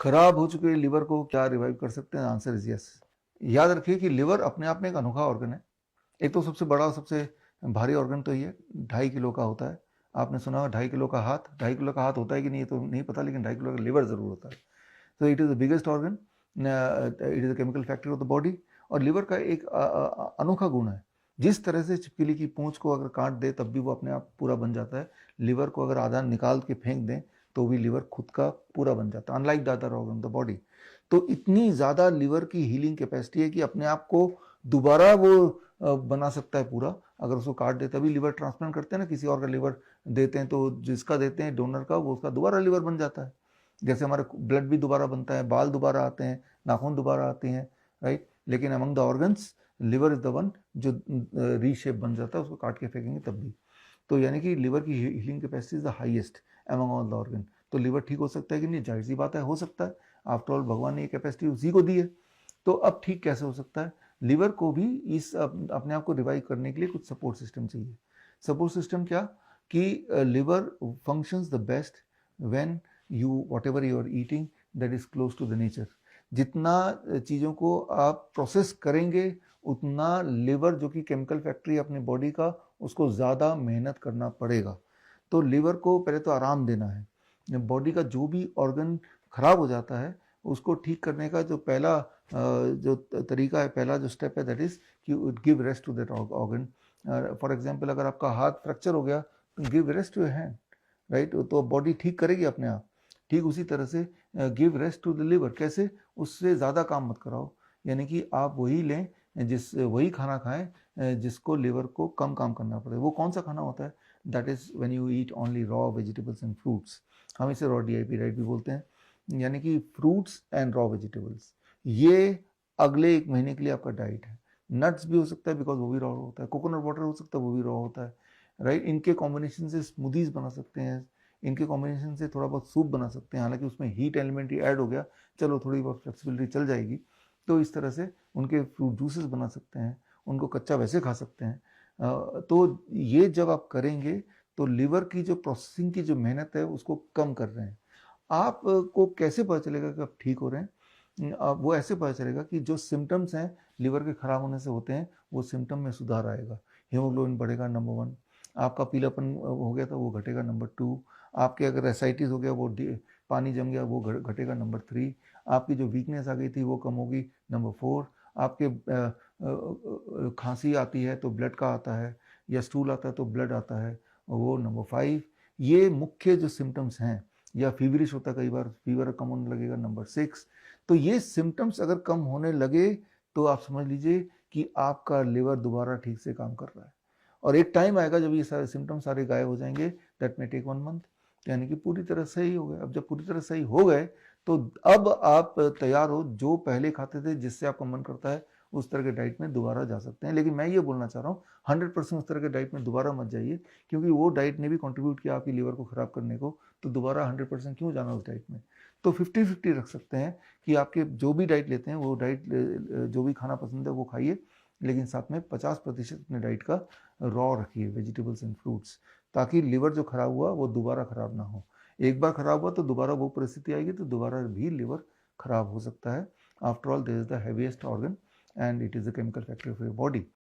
खराब हो चुके लिवर को क्या रिवाइव कर सकते हैं? Answer is yes. याद रखिए कि लिवर अपने आप में एक अनोखा ऑर्गन है। एक तो सबसे बड़ा, सबसे भारी ऑर्गन तो ये 2.5 किलो का होता है। आपने सुना होगा 2.5 किलो का हाथ। 2.5 किलो का हाथ होता है कि नहीं तो नहीं पता, लेकिन 2.5 किलो का लिवर जरूर होता है। तो it is the biggest organ, it is the chemical factory of the body. और लिवर का एक अनोखा गुण है, जिस तरह से छिपकली की पूंछ को अगर काट दे तब भी वो अपने आप पूरा बन जाता है, लिवर को अगर आधा निकाल के फेंक दें तो भी लिवर खुद का पूरा बन जाता है, unlike the other organ the body. तो इतनी ज़्यादा लिवर की हीलिंग कैपेसिटी है कि अपने आप को दोबारा वो बना सकता है पूरा। अगर उसको काट दे, तभी लिवर ट्रांसप्लांट करते हैं ना, किसी और का लिवर देते हैं तो जिसका देते हैं डोनर का, वो उसका दोबारा लिवर बन जाता है। जैसे हमारे ब्लड भी दोबारा बनता है, बाल दोबारा आते हैं, नाखून दोबारा आते हैं, राइट। लेकिन among the organs liver is the one जो रीशेप बन जाता है, उसको काट के फेंकेंगे तब भी। तो यानी कि लिवर की healing capacity is the highest among all the organ. तो लिवर ठीक हो सकता है कि नहीं? जाहिर सी बात है, हो सकता है। आफ्टर ऑल भगवान ने ये कैपेसिटी उसी को दी है। तो अब ठीक कैसे हो सकता है? लिवर को भी इस अपने आप को रिवाइव करने के लिए कुछ सपोर्ट सिस्टम चाहिए। सपोर्ट सिस्टम क्या? कि liver functions the best when you whatever you are eating that is close to the nature. जितना चीज़ों को आप प्रोसेस करेंगे, उतना लिवर जो कि केमिकल फैक्ट्री अपने बॉडी का, उसको ज़्यादा मेहनत करना पड़ेगा। तो लिवर को पहले तो आराम देना है। बॉडी का जो भी ऑर्गन खराब हो जाता है, उसको ठीक करने का जो पहला जो तरीका है, पहला जो स्टेप है, दैट इज कि give rest to that organ. For example, अगर आपका हाथ फ्रैक्चर हो गया तो give rest to your hand, right. तो बॉडी ठीक करेगी अपने आप। ठीक उसी तरह से give rest to the liver. कैसे? उससे ज़्यादा काम मत कराओ, यानी कि आप वही लें, वही खाना खाएं जिसको लिवर को कम काम करना पड़े। वो कौन सा खाना होता है? That is when you eat only raw vegetables and fruits. हम इसे रॉ DIP डाइट भी बोलते हैं, यानी कि फ्रूट्स एंड रॉ वेजिटेबल्स। ये अगले 1 महीने के लिए आपका डाइट है। नट्स भी हो सकता है, बिकॉज वो भी रॉ होता है। कोकोनट वाटर हो सकता है, वो भी रॉ होता है, राइट। इनके कॉम्बिनेशन से स्मूदीज बना सकते हैं, इनके कॉम्बिनेशन से थोड़ा बहुत सूप बना सकते हैं। हालांकि उसमें हीट एलिमेंट ही ऐड हो गया, चलो थोड़ी बहुत फ्लेक्सिबिलिटी चल जाएगी। तो इस तरह से उनके फ्रूट जूसेस बना सकते हैं, उनको कच्चा वैसे खा सकते हैं। तो ये जब आप करेंगे तो लिवर की जो प्रोसेसिंग की जो मेहनत है उसको कम कर रहे हैं। आपको कैसे पता चलेगा कि आप ठीक हो रहे हैं? वो ऐसे पता चलेगा कि जो सिम्टम्स हैं लिवर के खराब होने से होते हैं, वो सिम्टम में सुधार आएगा। हीमोग्लोबिन बढ़ेगा, नंबर 1। आपका पीलापन हो गया था, वो घटेगा, नंबर 2। आपके अगर एसाइटिस हो गया, वो पानी जम गया, वो घटेगा, नंबर 3। आपकी जो वीकनेस आ गई थी वो कम होगी, नंबर 4। आपके खांसी आती है तो ब्लड का आता है, या स्टूल आता है तो ब्लड आता है, वो नंबर 5। ये मुख्य जो सिम्टम्स हैं। या फीवरिश होता है, कई बार फीवर कम होने लगेगा, नंबर 6। तो ये सिम्टम्स अगर कम होने लगे तो आप समझ लीजिए कि आपका लिवर दोबारा ठीक से काम कर रहा है। और एक टाइम आएगा जब ये सारे सिम्टम्स सारे गायब हो जाएंगे, दैट मे टेक 1 मंथ, यानी कि पूरी तरह सही हो गए। अब जब पूरी तरह सही हो गए तो अब आप तैयार हो, जो पहले खाते थे जिससे आपका मन करता है उस तरह के डाइट में दोबारा जा सकते हैं। लेकिन मैं ये बोलना चाह रहा हूँ, 100% उस तरह के डाइट में दोबारा मत जाइए, क्योंकि वो डाइट ने भी कंट्रीब्यूट किया आपकी लिवर को खराब करने को। तो दोबारा 100% क्यों जाना उस डाइट में? तो 50-50 रख सकते हैं कि आपके जो भी डाइट लेते हैं, वो डाइट जो भी खाना पसंद है वो खाइए, लेकिन साथ में 50% अपने डाइट का रॉ रखिए, वेजिटेबल्स एंड फ्रूट्स, ताकि लिवर जो खराब हुआ वो दोबारा खराब ना हो। एक बार खराब हुआ तो दोबारा वो परिस्थिति आएगी तो दोबारा भी लिवर खराब हो सकता है। After all, this is the heaviest organ and it is the chemical factory of your body.